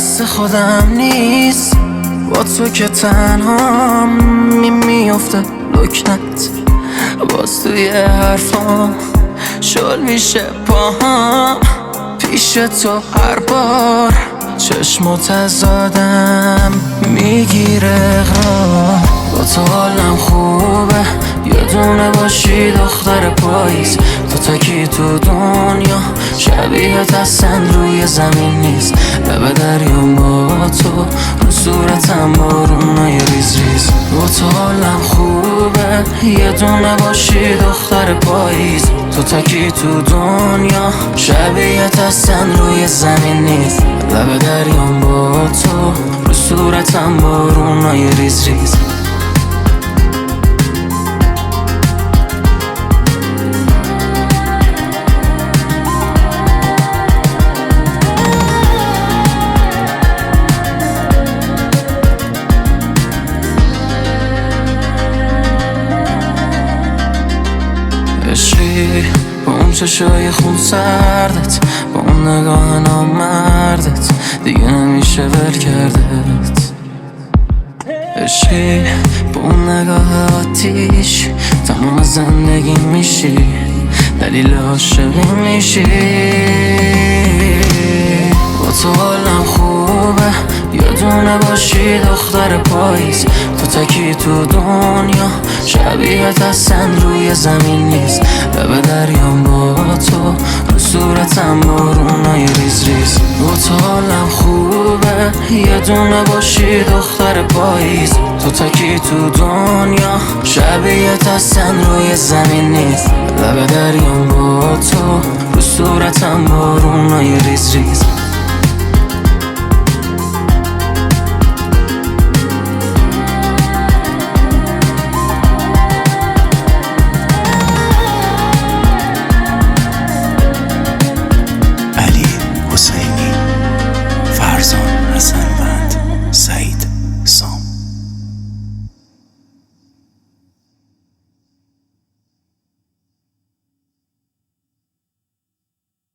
دست خودم نیست، با تو که تنها میفته لکنت. باز توی حرفام شل میشه پاهام، پیش تو هر بار چشم تزادم میگیره اقرار. با تو حالم خوبه، یه دونه باشی دختر پاییز. تو تکی تو دنیا، شبیهت اصلا روی زمین نیست. لب دریام با تو، رو صورتم بارونای ریز ریز. با تو حالم خوبه، یه دونه باشی دختر پاییز. تو تکی تو دنیا، شبیهت اصلا روی زمین نیست. لب دریام با تو، رو صورتم بارونای ریز ریز. عشقی با اون چشای خون سردت، با اون نگاه نامردت، دیگه نمیشه ول کردت. عشقی با اون نگاه آتیش، تمام زندگی میشی، دلیل عاشقی میشی. با تو حالم خوبه، یه دونه باشی دختر پاییز. تو تکی تو دنیا، شبیهت اصلا روی زمین نیست. لب دریام با تو، رو صورتم بارونای ریز ریز. با تو حالم خوبه، یه دونه باشی دختر پاییز. تو تکی تو دنیا، شبیهت اصلا روی زمین نیست. لب دریام با تو، رو صورتم بارونای ریز ریز.